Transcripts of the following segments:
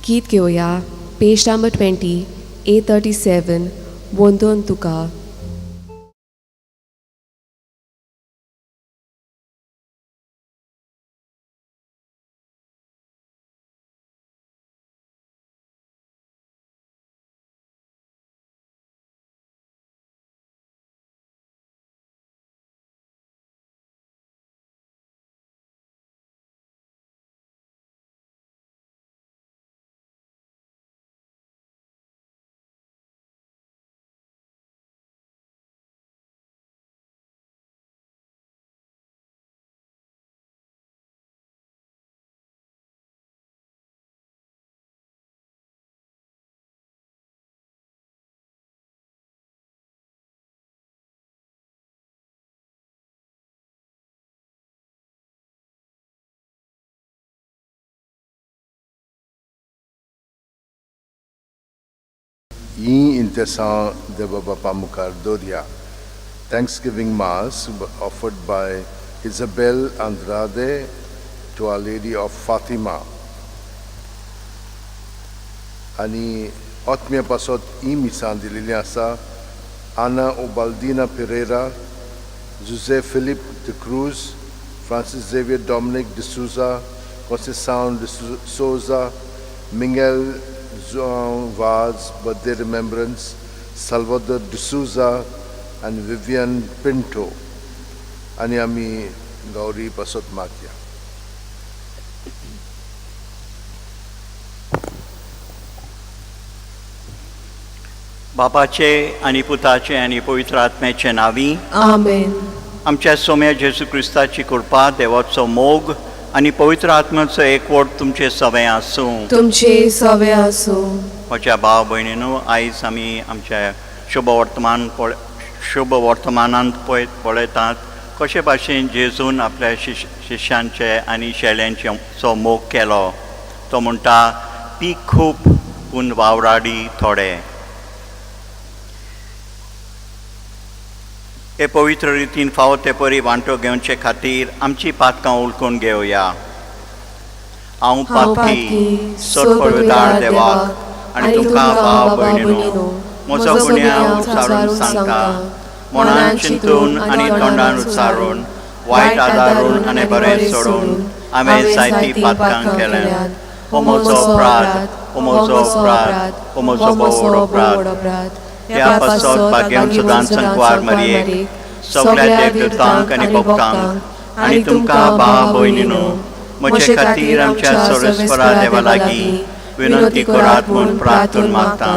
गीत घेवया page number 20 A37 वंदन तुका. E intenção de Baba Cardozo. Thanksgiving Mass offered by Isabel Andrade to Our Lady of Fatima. आणि आत्म्यापासून मिसान दिलेली आसा Ana Obaldina Pereira, José Felipe de Cruz, Francis Xavier Dominic de Souza, Conceição de Souza, Miguel João Vaz, birthday remembrance, Salvador de Souza, and Vivian Pinto. आणि आम्ही गौरी पासत मागया. बापाचे आणि पुताचे आणि पवित्र आत्म्याचे नावी आमेन. आमच्या सोम्या जेजू क्रिस्ताची कृपा, देवाचो मोग आणि पवित्र आत्म्याचो एकवट तुमचे सवे आसूं. तुमचे सवे आसूं. म्हज्या भाव भयणीनो, आयज आमी आमच्या शुभ वर्तमानांत पळयतात कशे भाशेन जेजून आपल्या शिश्यांचे आनी शेळ्यांचो मोग केलो. तो म्हणटा, पीक खूब पूण वावराडी थोडे. हे पवित्र रितीन फावो ते परी वांटो घेवचे खातीर आमची पातकां उलकून घेवया. हांव पातकी सोडपळवेदार देवाक आनी तुका भाव भयणीनो, म्हजो गुन्यांव उच्चारून सांगता. मनान चिंतून आनी तोंडान उच्चारून, वायट आदारून आनी बरें सोडून हांवें जायतीं पातकां केल्यात. हो म्हजो अपराध, हो म्हजो अपराध, हो म्हजो व्हड अपराध. ह्या पासत भाग्यान सदां संकवार मरयेक, सगळ्या देवदूतांक आनी भक्तांक आनी तुमकां भाव भयणीनो, म्हजे खातीर आमच्या सर्वेस्परा देवा लागीं विनंती करात म्हूण प्रार्थून मागता.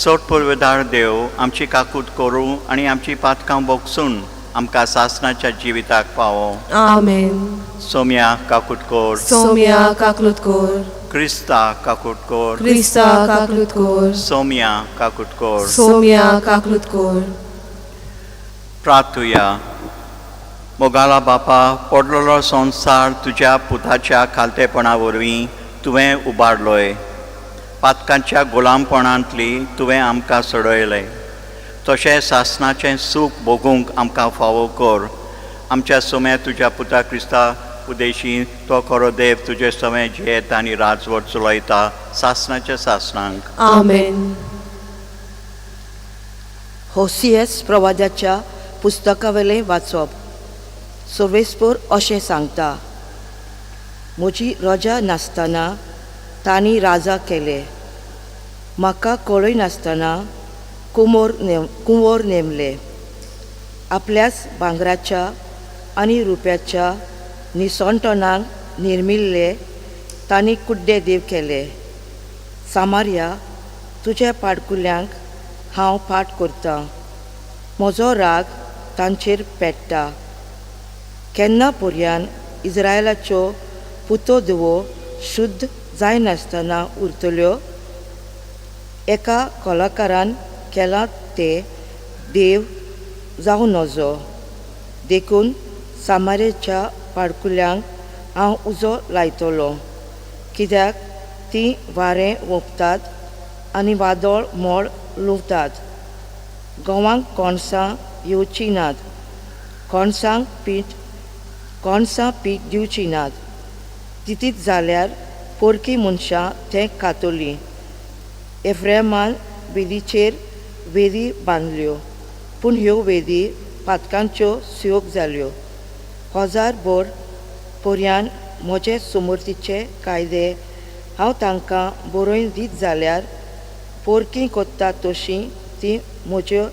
सोडपळवेदार देव, आमची काकूट करूं आनी आमची पातकां बोगसून आमकां सासणाच्या जिविताक पावो. आमेन. सोम्या काकूट कोर, सोम्या काकलूत कोर. क्रिस्ता काकूट कोर, क्रिस्ता काकलूत कोर. सोम्या काकूट कोर. सोम्या काकलूत कोर. प्रार्थुया. मोगाला बापा, पडलेलो संवसार तुज्या पुताच्या खालतेपणा वरवीं तुवें उबारलोय. पातकांच्या गुलामपणांतली तुवें आमकां सोडयलें. तशें सासणाचें सूख भोगूंक आमकां फावो कर. आमच्या सोम्या तुज्या पुता क्रिस्ता उदेशी तो खरो देव तुजे समें जियेता आनी राजवट चलयता सासणाच्या सासणांक. आमेन. होसियस प्रवाद्याच्या पुस्तकावेलें वाचप. सर्वेस्पर अशें सांगता, म्हजी रजा नासतना तांणी राजा केले. म्हाका कळय नासतना कुंवर नेमले. आपल्याच भांगराच्या आनी रुप्याच्या निसंटणांक निर्मिल्ले तांणी कुड्डे देव केले. सामार्या, तुज्या पाडकुल्यांक हांव पाट करतां. म्हजो राग तांचेर पेट्टा. केन्ना पर्यान इस्रायलाच्यो पुतो धुवो शुद्ध जायनासतना उरतल्यो. एका कलाकारान केला ते देव जावं नजो. देखून सामारेच्या पाडकुल्यांक हांव उजो लायतलो, कित्याक तीं वारें वोपतात आनी वादळ मोड लुवतात. गोवांक कोणसां येवची नात, कोणसां पीठ दिवची नात. तितीत जाल्यार पोरकी मनशां ते खातोली. एफ्रेमान वेदीचेर वेदी बांदल्यो, पूण ह्यो वेदी पातकांच्यो सुयोग जाल्यो. हजारभर पर्यान म्हजे समर्थीचे कायदे हांव तांकां बरोवन दीत जाल्यार पोरकी कोत्ता तशीं ती म्हज्यो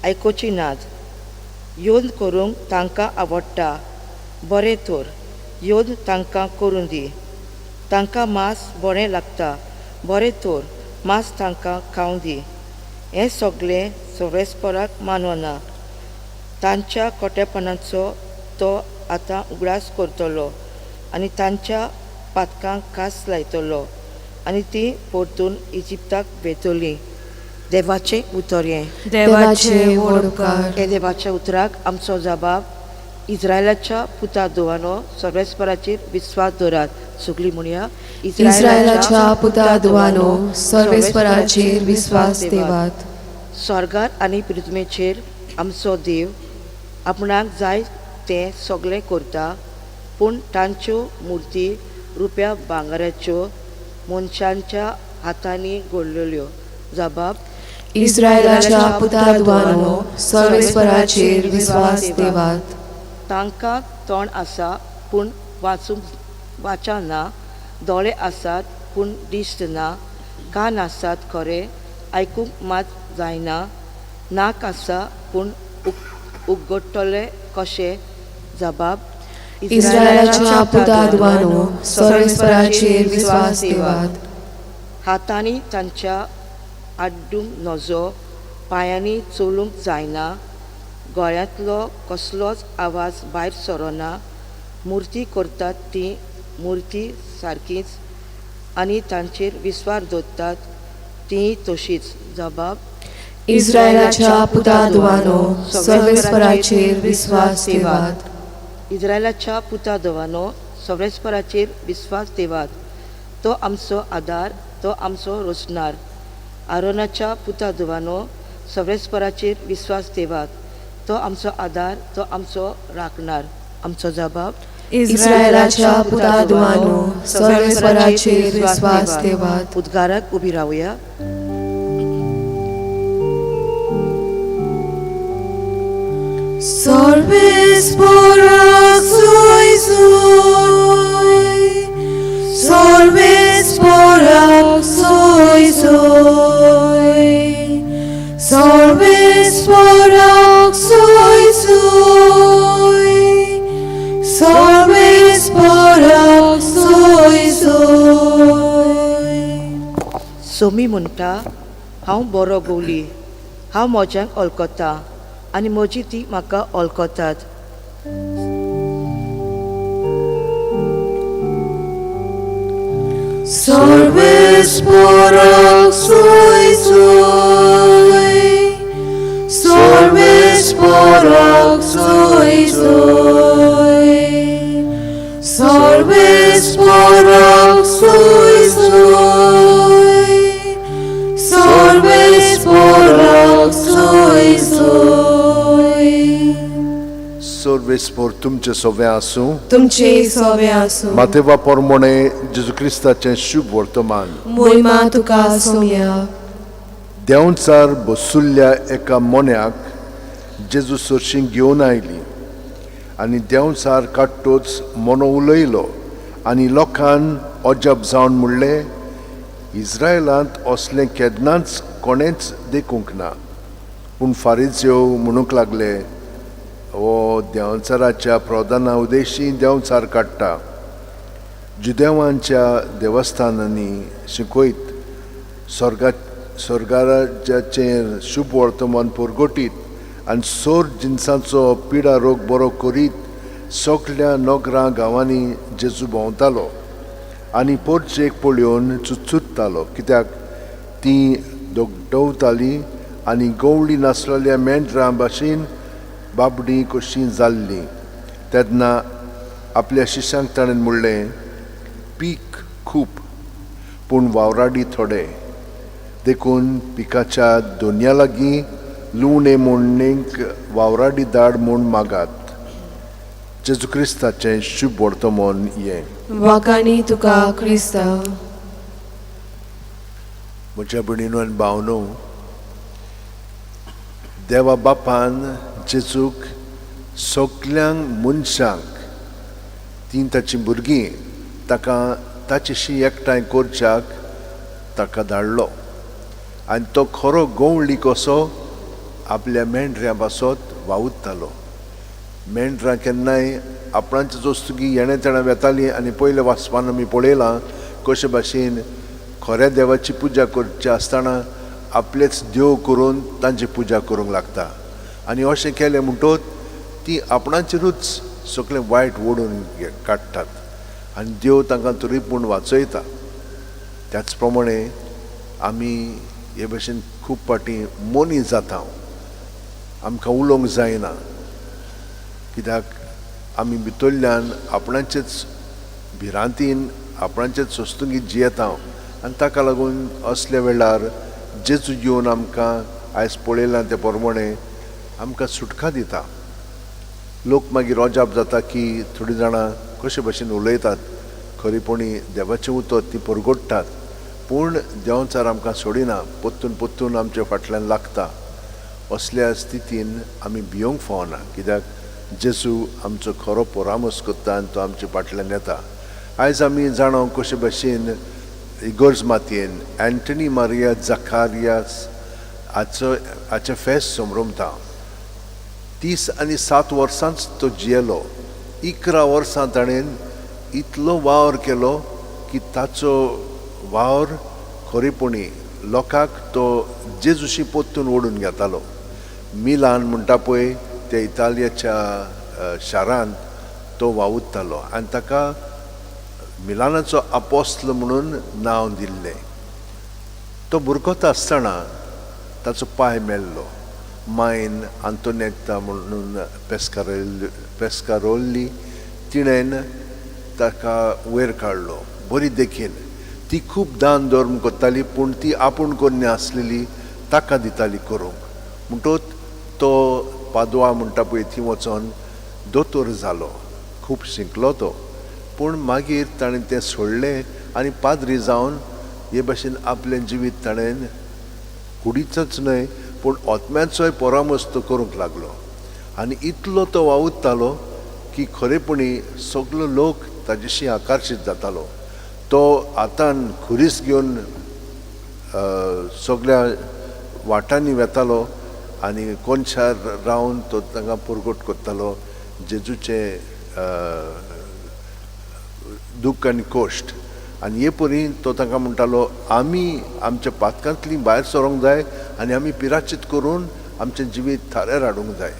आयकोची नात. योद करूंक तांकां आवडटा, बरें तर योद तांकां करून दी. तांकां मांस बरें लागता, बरें तर मांस तांकां खावंक दी. हें सगळें सर्वेस्पराक मानवना. तांच्या खोटेपणाचो तो आतां उगडास करतलो आनी तांच्या पातकांक कास लायतलो आनी ती परतून इजिप्ताक भेटली. देवाचें उतर हें. देवाचे वडकार. हे देवाच्या उतराक आमचो जबाब. इस्रायलाच्या पुता दुवानो सर्वेस्पराचेर विस्वास दवरात. सगळीं म्हणया, इस्रायलाच्या पुता दुवानो सर्वेस्पराचेर विस्वास देवात. स्वर्गार आनी पृथ्वीचेर आमचो देव आपणाक जाय तें सगळें करता, पूण तांच्यो मुर्ती रुप्या भांगराच्यो मनशांच्या हातांनी घडलेल्यो. जबाब. इस्रायलाच्या पुता दुवानो सर्वेस्पराचेर विस्वास देवात. तांकां तोंड आसा पूण वाचना, दोळे आसात पूण दिश्ट ना, कान आसात खरे आयकूंक मात जायना, नाक आसा पूण उगडटले कशें. जबाब. इस्रायलाच्या पुता दुवानो सर्वेस्पराचेर विस्वास देवात. हातांनी तांच्या आड्डूंक नजो, पांयांनी चलूंक जायना, गळ्यांतलो कसलोच आवाज भायर सरना. मुर्ती करतात ती मुर्ती सारकीच आनी तांचेर विस्वास दवरतात ती तशीच. जबाब. इस्रायलाच्या पुता दुवानो सर्वेस्पराचेर विस्वास देवात. इस्रायलाच्या पुता दुवानो सर्वेस्पराचेर विस्वास देवात. तो आमचो आदार, तो आमचो रोसणार. आरोनाच्या पुता दुवानो सर्वेस्पराचेर विस्वास देवात. तो आमचो आदार, तो आमचो राखणार. आमचो जबाब. इस्रायलाच्या पुता दुवानो सर्वेस्पराचेर विस्वास देवात. उद्गाराक उबी रावया. सर्वेस्पराक सोय सोय, सर्वेस्पराक सोय सोय, सर्वेस्पराक सोय सोय, सर्वेस्पराक सोय सोय. सोमी म्हणटा, हांव बरो गवली, हांव मोज्यांक वळखता आनी म्हजी ती म्हाका वळखतात. सर्वेस्पराक सोय सोय, सर्वेस्पराक सोय सोय, सर्वेस्पराक सोय सोय, सर्वेस्पराक सोय सोय. सर्वेस्पर तुमचे सोवे आसूं. तुमचे सोवे आसूं. मातेवा पोरमोणे जेजू क्रिस्ताचें शुभ वर्तमान. मोहिमा तुका सोम्या. देंवचार बसुल्ल्या एका मोन्याक जेजू सरशीं घेवन आयली आनी देंवचार काडटोच मोनो उलयलो आनी लोकांन अजाप जावन म्हणलें, इस्रायलांत असलें केन्नाच कोणेंच देखूंक ना. पूण फारिझेव म्हणूंक लागले, हो देंवचाराच्या प्रधाना उद्देशी देंवचार काडटा. जुदेवांच्या देवस्थानांनी शिकयत स्वर्गाराज्याचेर शुभ वर्तमान परगटीत आनी सोर जिन्सांचो पिडा रोग बरो करीत सगळ्या नगरां गांवांनी जेजू भोंवतालो आनी पोरचेक पळोवन चुचुत्तालो, कित्याक तीं दोगडवतालीं आनी गवळी नासलेल्या मेंढरां भाशेन बाबडी कशीं जाल्लीं. तेन्ना आपल्या शिश्यांक ताणें म्हणलें, पीक खूब पूण वावराडी थोडे, देखून पिकाच्या दोनया लागीं लुवणे म्हणणेक वावराडी दाड म्हूण मागात. जेजू क्रिस्ताचें शुभ वर्तमान ये वाकानी तुका क्रिस्त म्हज्या भयणीनो आनी भावनो, देवा बापान जेजूक सगल्यांक मनशांक तीन ताची भुरगीं ताका ताचेशी एकठांय करच्याक ताका धाडलो आनी तो खरो गवळी कसो आपल्या मेंढऱ्या पासत वावुरतालो. मेंढरां केन्नाय आपणांच्या जोस्तुगी येणे तेणें वेतालीं आनी पयले वाचपान आमी पळयलां कशे भाशेन खऱ्या देवाची पुजा करची आसतना आपलेच देव करून तांची पुजा करूंक लागता आनी अशें केलें म्हणटच ती आपणाचेरूच सगळें वायट ओडून काडटात आनी देव तांकां तरी पूण वाचयता. त्याच प्रमाणे आमी हे भशेन खूब पाटी मोनी जाता, आमकां उलोवंक जायना कित्याक आमी भितरल्यान आपणाचेच भिरांतीन आपणाचेच सोस्तुंगीत जियेता आनी ताका लागून असल्या वेळार जेजू येवन आमकां आयज पळयलां ते प्रमाणे आमकां सुटका दिता. लोक मागीर अजाप जाता की थोडीं जाणां कशे भशेन उलयतात, खरीपणी देवाचें उतर ती परगडटात, पूण देंवचार आमकां सोडिना, पोत्तून पोत्तून आमच्या फाटल्यान लागता. असल्या स्थितीन आमी भियोंक फावना कित्याक जेजू आमचो खरो परामर्श करता आनी तो आमच्या फाटल्यान येता. आयज आमी जाणो कशे भशेन इगर्ज मातयेन एंटनी मारिया जकारियास हाचें फेस्त संभ्रमता. 30 आनी 7 वर्सांच तो जियेलो. 11 वर्सां ताणेन इतलो वावर केलो की ताचो वावर खरेपणी लोकांक तो जेजूशी पोत्तून ओडून घेतालो. मिलान म्हणटा पळय त्या इटालियाच्या शारांत तो वावुरतालो आनी ताका मिलानाचो आपोस्तल म्हणून नांव दिल्लें. तो भुरगोत आसतना ताचो पांय मेल्लो. मायन आंतोनेत्ता म्हणून पेस्कारोल्ली तिणेन ताका वयर काडलो. बरी देखीन ती खूब दान धर्म करताली, पूण ती आपूण कोन्नी आसलेली ताका दिताली करूंक. म्हणटच तो पादवा म्हणटा पळय थी वचोन दोतोर जालो. खूब शिंकलो तो, पूण मागीर ताणें तें सोडलें आनी पाद्री जावन हे भाशेन आपलें जिवीत ताणें कुडीचोच न्हय पूण ओतम्याचोय परामर्श तो करूंक लागलो. आनी इतलो तो वावुरतालो की खरेपणी सगलो लोक ताजेशी आकर्शीत जातालो. तो हातान खुरीस घेवन सगळ्या वाटांनी वेतालो आनी कोनशार रावन तो तांकां पुरगोट करतालो जेजूचे दूख आनी कोश्ट. आनी हे परी तो तांकां म्हणटालो आमी आमच्या पातकांतली भायर सरोंक जाय आनी आमी पिराचीत करून आमचें जिवीत थाऱ्यार हाडूंक जाय.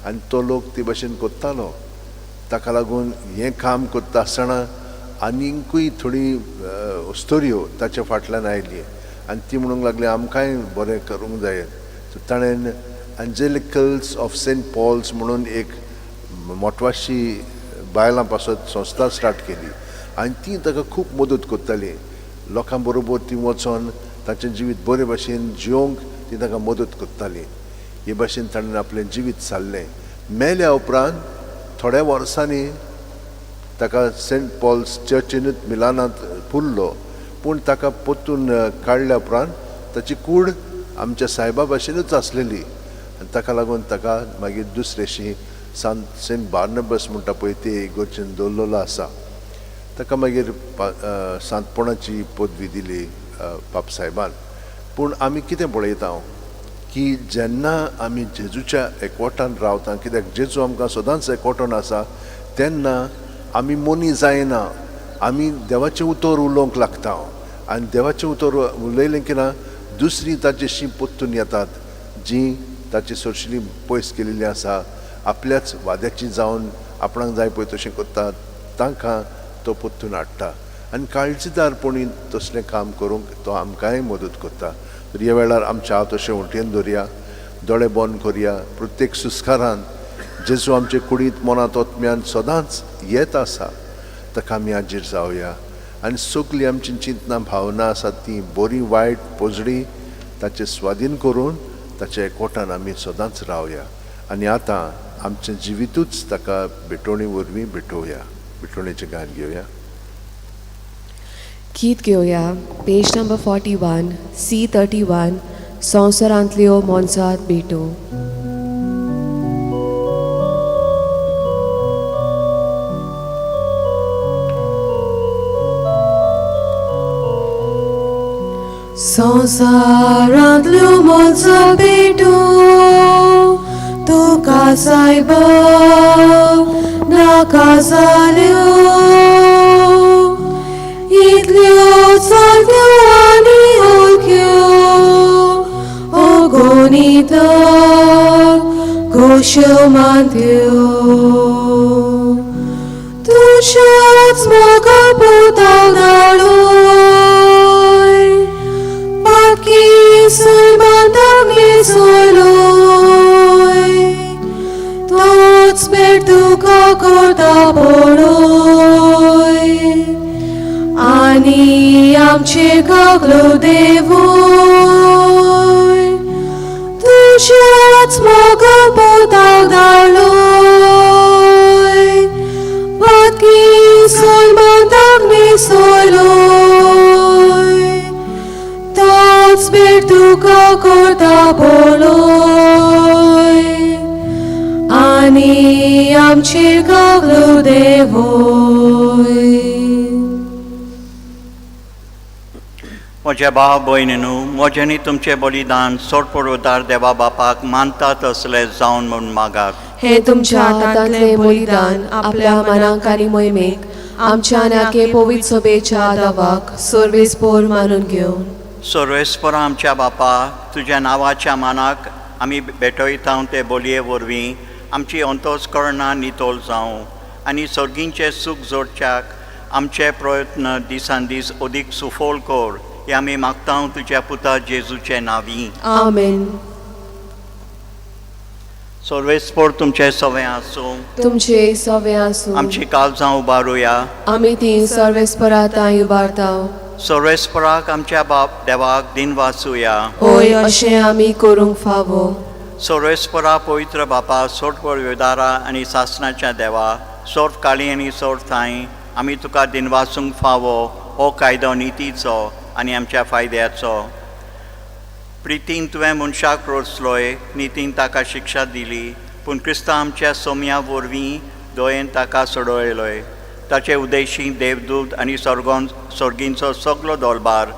आनी तो लोक ते भशेन करतालो. ताका लागून हें काम करता आसतना आनिकूय थोडी स्टोऱ्यो ताच्या फाटल्यान आयली आनी ती म्हणूंक लागली आमकांय बरें करूंक जाय. सो ताणें एंजेलिकल्स ऑफ सेंट पॉल्स म्हणून एक मोटवाशी बायलां पासत संस्था स्टार्ट केली आनी ती ताका खूब मदत करताली. लोकां बरोबर ती वचोन ताचें जिवीत बरे भशेन जियोंक ती ताका मदत करताली. हे भशेन ताणें आपलें जिवीत सारलें. मेल्या उपरांत थोड्या वर्सांनी ताका सेंट पॉल्स चर्चीनूच मिलानांत पुरलो, पूण ताका पोत्तून काडल्या उपरांत ताची कूड आमच्या सायबा भशेनूच आसलेली आनी ताका लागून ताका मागीर दुसरेशी सेंट बार्नबस म्हणटा पळय ते इगोर्जेन दवरलेलो आसा. ताका मागीर सांतपणाची पदवी दिली पाप सायबान. पूण आमी कितें पळयता की जेन्ना आमी जेजूच्या एकवटान रावता, कित्याक जेजू आमकां सदांच एकवटान आसा, तेन्ना आमी मोनी जायना. आमी देवाचें उतर उलोवंक लागता आनी देवाचें उतर उलयलें की ना दुसरीं ताचेशी पोत्तून येतात जीं ताची सरशिली पयस केलेली आसा, आपल्याच वाद्याची जावन आपणाक जाय पळय तशें करतात, तांकां तो पोत्तून हाडटा आनी काळजीदारपणी तसलें काम करूंक तो आमकांय मदत करता. तर ह्या वेळार आमचे हात अशें वटेन दवरया, दोळे बंद करया. प्रत्येक सुस्कारान जेजू आमचे कुडींत मनांत ओतम्यान सदांच येत आसा, ताका आमी हाजीर जावया आनी सगळीं आमची चिंतना भावना आसात ती बरी वायट पोजडी ताचे स्वाधीन करून ताच्या एकवटान आमी सदांच रावया. आनी आतां आमच्या जिवितूच ताका भेटोवणी वरवीं भेटोवया. भेटोवणेचें गाण घेवया. गीत घेवया पेज नंबर 41 C31 संवसारांतल्यो मोनजात भेटो. संवसारांतल्यो मोनजात भेटो तुका सायब नाका जाल्यो इतल्यो चलत्यो आनी ओळख्यो ओगोनीत घोश्यो मानत्यो तुज्याच मोगा पोताक धाडोय बाकी सैमांताक न्हेसोयलोय तोच भेट तुका करता पडोय आनी आमचे कागलो देवोय तुज्याच मोगा पोताक धाडोय बाकी सैमांताक न्हेसोयलोय तोच भेट तुका करता पडोय आनी आमचे कागलो देवोय. म्हज्या भाव भयणीनू म्हजें तुमचें बलिदान सोड पडवदार देवा बापाक मानतात असले जावन म्हूण मागात. हे तुमच्या हातांतले बलिदान आपल्या मनाक आनी मोहिमेक आमच्या नाके पवित्र सभेच्या दावाक सर्वेस्पोर मानून घेवन सर्वेस्परा आमच्या बापा तुज्या नांवाच्या मानाक आमी भेटयता ते बोलये वरवीं आमची अंतस्करणां नितोल जावं आनी सर्गींचे सूख जोडच्याक आमचे प्रयत्न दिसान दीस अदीक सुफोल कर हे आमी मागता तुज्या पुता जेजूचे नांवी. आमेन. सर्वेस्पोर तुमचे सवे आसूं तुमचे सवे आसूं आमची काळजां उबारुया आमी ती सर्वेस्पराताय उबारताव. सर्वेस्पराक आमच्या बाप देवाक दिन वाचुया. होय अशें आमी करूंक फावो. सर्वेस्परा पवित्र बापा सोड पडवेदारा आनी सासणाच्या देवा सोड काळी आनी सोड थाय आमी तुका दिन वाचूंक फावो हो कायदो नितीचो आनी आमच्या फायद्याचो. प्रितीन तुवें मनशाक रोचलोय नितीन ताका शिक्षा दिली पूण क्रिस्तां आमच्या सोम्या वरवीं दोयेन ताका सोडयलोय. ताचे उदेशी देवदूत आनी सर्गींचो सगलो दोलबार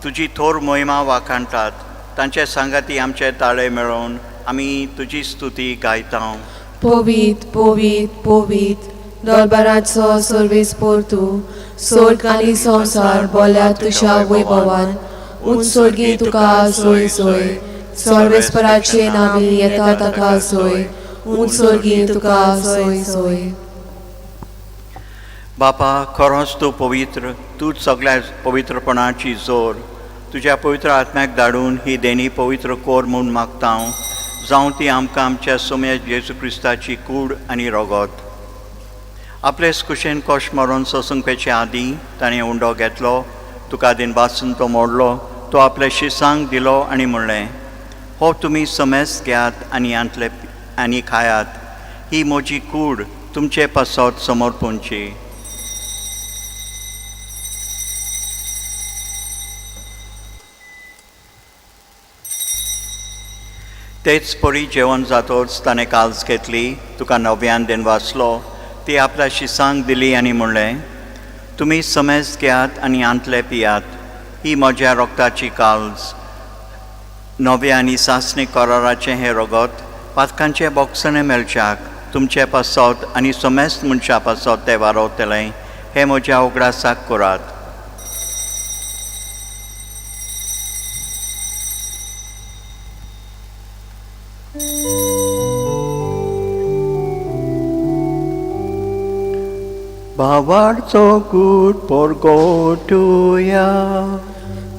तुजी थोर मोहिमा वाखाणटात. तांचे सांगाती आमचे ताळे मेळोवन आमी तुजी स्तुती गायता. पोवीत पोवीत पोवीत दोलबाराचो सर्वेस्पोर तूं स्वर्ग आनी संवसार बोल्या तुज्या वैभवान उंच सर्गी तुका सोय सोय सर्वेस्पराचे नामी येता ताका सोय उंच सर्गी तुका सोय सोय. बापा खरोच तूं पवित्र तूंच सगळ्या पवित्रपणाची जोर तुज्या पवित्र आत्म्याक धाडून ही देणी पवित्र कोर म्हूण मागता जावं ती आमकां आमच्या सोम्या जेजू क्रिस्ताची कूड आनी रगत. आपले कुशेन कश्ट मरून सोंसुंकेचे आदीं ताणें उंडो घेतलो तुका दिन वाचून तो मोडलो तो आपल्या शिसांक दिलो आनी म्हणलें हो तुमी समेस्त घेयात आनी आंतले आनी खायात ही म्हजी कूड तुमचे पासत समर्पणची. तेच परी जेवण जातोच ताणें काल्स घेतली तुका नव्यान दिन वाचलो ती आपल्या शिसांक दिली आनी म्हणलें तुमी समेस्त घेयात आनी आंतले पियात ही म्हज्या रोगताची काल्स नवे आनी सासणी कराराचें हें रगत पातकांचे बोगसणे मेळच्याक तुमचे पासत आनी समेस्त मनशा पासत तें वारोतलें हें म्हज्या उगडासाक करात. Bawarco good porgotuja.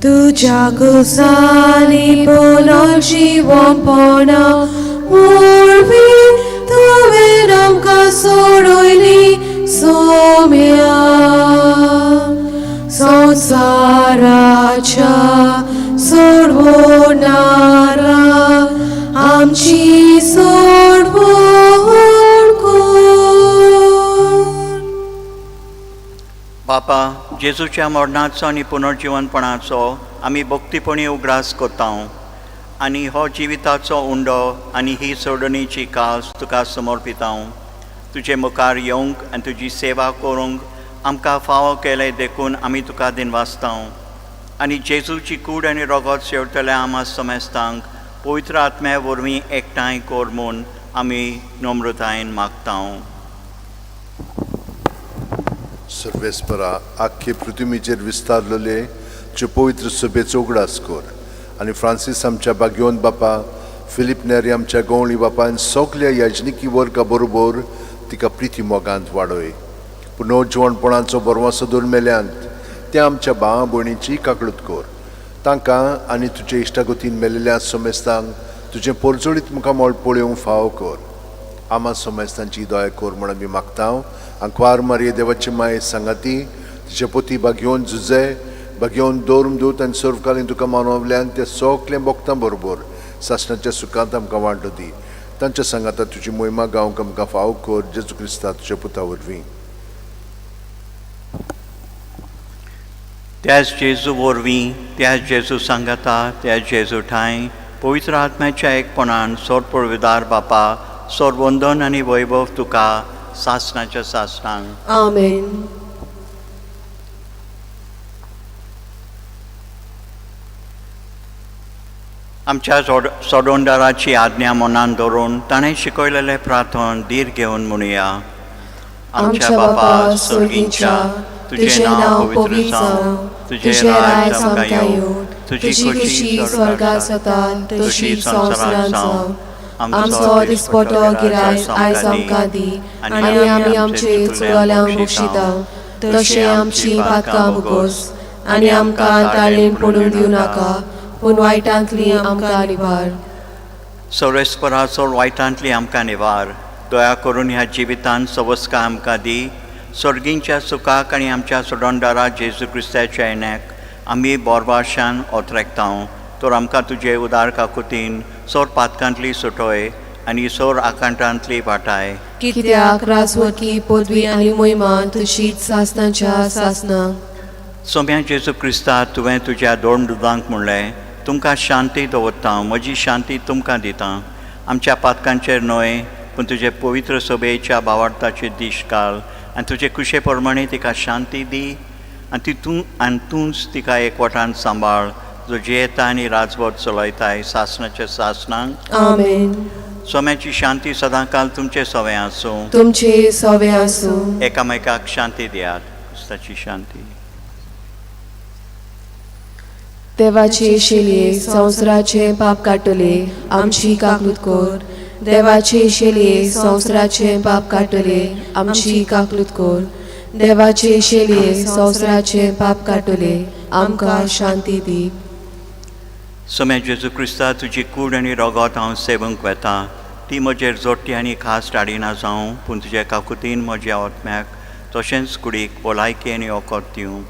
Tuja kusali pololci wompona morvi tuveram kasoroili somia संसाराच्या सोडवणारा आमची सोडवण बापा, जेजूच्या मरणाचो आनी पुनर्जिवनपणाचो आमी भक्तीपणी उगडास करता आनी हो जिविताचो उंडो आनी ही सोडणीची कास तुका समर्पिता. तुजे मुखार येवंक आनी तुजी सेवा करूंक आमकां फावो केले देखून आमी तुका दिनवासता आनी जेजूची कूड आनी रगत शेवटल्या आमा समेस्तांक पवित्र आत्म्या वरवीं एकठांय कर म्हूण आमी नम्रतायेन मागता. सर्वेस्परा आख्खे पृथ्वीचेर विस्तारलेले चे पवित्र सभेचो उगडास कर आनी फ्रांसीस आमच्या बागयोन बापा, फिलीप नेरी आमच्या गवळी बापा आनी सगल्या याजनिकी वर्गा बरोबर तिका प्रिती मोगांत वाडय. पुनर्जिवणपणाचो बरवासो दवर मेल्यांत त्या आमच्या भावा भयणीची काकळूत कर. तांकां आनी तुजे इश्टागतीन मेलेल्या समेस्तांक तुजें परजोडीत मुखार मोळ पळोवंक फावो कर. आमा समेस्तांची दया कर म्हण आमी मागता. अंकवार मारये देवाची माय सांगाती, तिचे पोती बागयोन झुजे, बागयोन दौरम दूत आनी सर्वकालीन तुका मानवल्यान त्या सगल्या भक्तां बरोबर सासणाच्या सुखांत आमकां वांटो दी. तांच्या सांगाता तुजी मोहिमा गावंक आमकां फावो कर. जेजू क्रिस्ता तुज्या पुता वरवीं. त्याच जेजू वरवीं, त्याच जेजू सांगाता, त्याच जेजू ठांय, पवित्र आत्म्याच्या एकपणान सोरपळविदार बापा, सोरवंदन आनी वैभव तुका सासणाच्या सासणांक. आमेन. आमच्या सोडोंडाराची आज्ञा मनान धरून ताणें शिकयलेलें प्रार्थन धीर घेवन म्हणुया. आमच्या बापा स्वर्गींच्या, तुझे नाव पवित्र जावं, तुझे राय आमकां येवं, तुजी कुशी स्वर्गांत जाता तशी संवसारांत जावं. आमचो दिसपटो गिराय आयज आमकां दी आनी आमी आमचे चुकलोल्यांक बक्षिता तशें आमची पातकां मुगोस आनी आमकां ताळेन पडूंक दिवं नाका पूण वायटांतली आमकां निवार. सर्वेस्पराचो वायटांतली आमकां निवार. दया करून ह्या जिवितांत सवस्का आमकां दी. सर्गींच्या सुखाक आनी आमच्या सोडोंडारा जेजू क्रिस्ताच्या येण्याक आमी बोरबाशान ओतरेकता. तर आमकां तुजे उदार काकुतीन सोर पातकांतली सुटोय आनी सोर आकांतांतली वाटाय. कित्याक राजवटी पदवी आनी मोहिमा तुजीच सासणाच्या सासणांक. सोम्या जेजू क्रिस्ता, तुवें तुज्या दोन दुदांक म्हणलें, तुमकां शांती दवरता, म्हजी शांती तुमकां दिता. आमच्या पातकांचेर न्हय पूण तुजे पवित्र सभेच्या भावार्थाचे दीश घाल आनी तुजे कुशे प्रमाणे तिका शांती दी आनी तूंच तिका एकवटान सांबाळ, जो जियेता आनी राजवट चलयताय सासणाच्या सासणांक. आमेन. सोम्याची शांती सदांकाल तुमचे सवे आसूं. तुमचे सवे आसूं. एकामेकाक शांती दियात. क्रिस्ताची शांती. देवाचे शेलये संवसाराचे पाप काटले आमची काकलूत कर. देवाचे शेलये संवसाराचे पाप काटले आमची काकलूत कर. देवाचे शेलये संवसाराचे पाप काटले आमकां शांती दी. सोम्या जेजू क्रिस्ता, तुजी कूड आनी रगत हांव सेवंक वेता. ती म्हजेर जोडटी आनी खास डाडिना जावं पूण तुजे काकुतीन म्हज्या आत्म्याक तशेंच कुडीक भलायकी आनी ओकोत दिवं.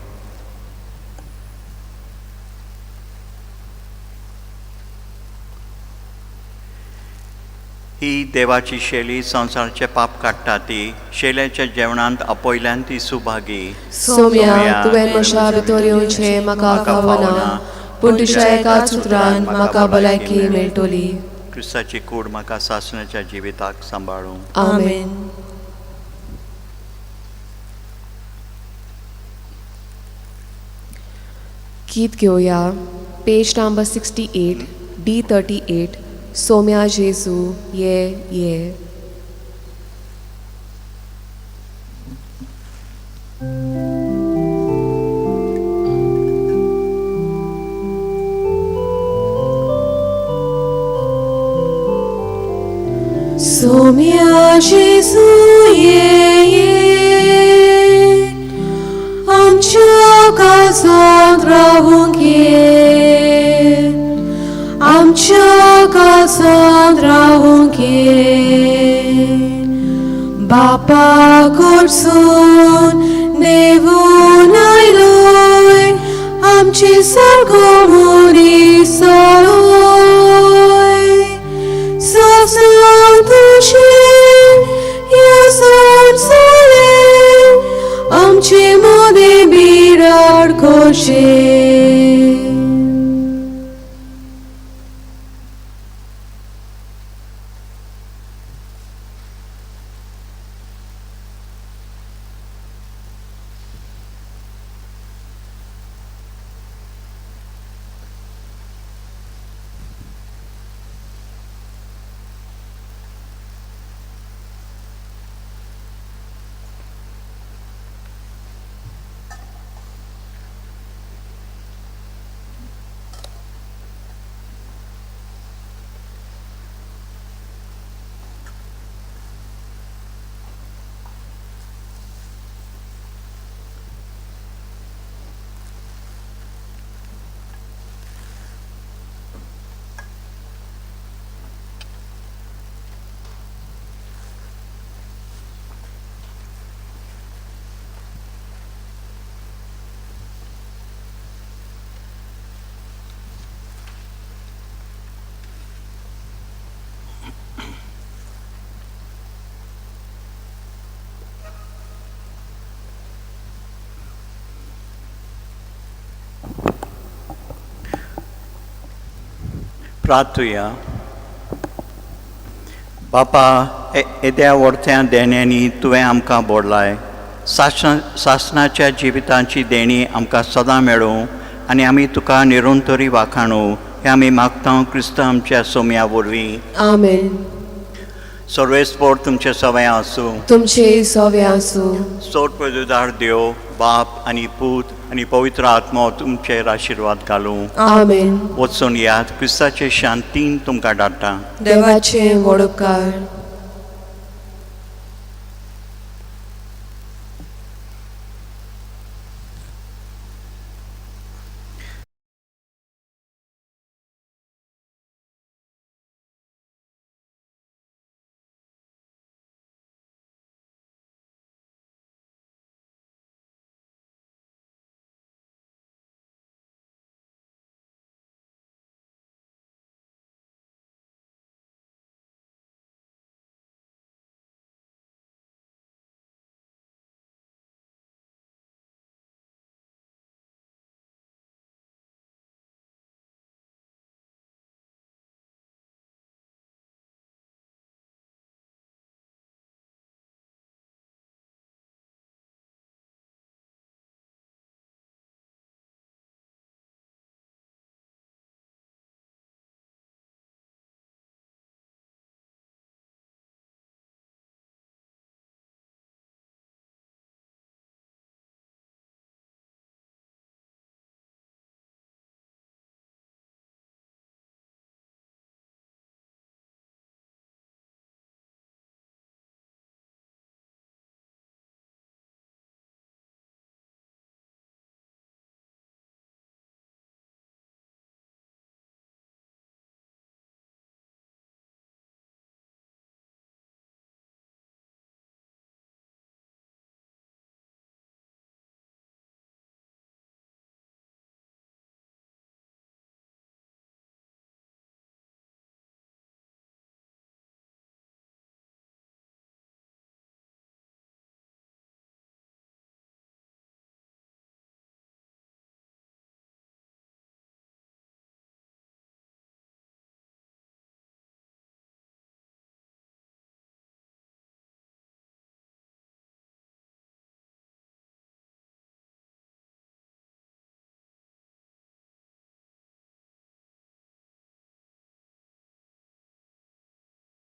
ही देवाची शेली संवसाराचे पाप काडटा ती. शेल्याच्या जेवणांत आपयल्यान ती सुभागी. सोम्या, तुवें म्हज्या भितर येवचें म्हाका फावना पूण तुज्या एका सुत्रान म्हाका भलायकी मेळटली. क्रिस्ताची कूड म्हाका सासणाच्या जिविताक सांबाळूं. आमेन. गीत घेवया. Page number 68, D38. सोम्या जेजू ये ये. सोम्या जेजू ये ये, आमच्या काळजांत रावूंक ये, आमच्या काळजांत रावूंक ये. बापा कडसून देवून आयलोय, आमची सरगोमुरी सळोय. सासण तुझे येसून सोले, आमचे मोदे खोशे. प्रार्थुया. बापा, येद्या वर्त्या देण्यांनी तुवें आमकां बोडलाय. सासणाच्या जिवितांची देणी आमकां सदां मेळूं आनी आमी तुका निरंतरी वाखाणू हें आमी मागता क्रिस्त आमच्या सोम्या वरवीं. आमेन. सर्वेस्पोर तुमचे सवय आसूं. तुमचे सवे आसूं. सोड पदुदार देव, बाप आनी पूत आनी पवित्र आत्मा तुमचेर आशिर्वाद घालूं. आमेन. वचून यात क्रिस्ताचे शांतीन तुमकां धाडटा. देवाचे वडोपकार.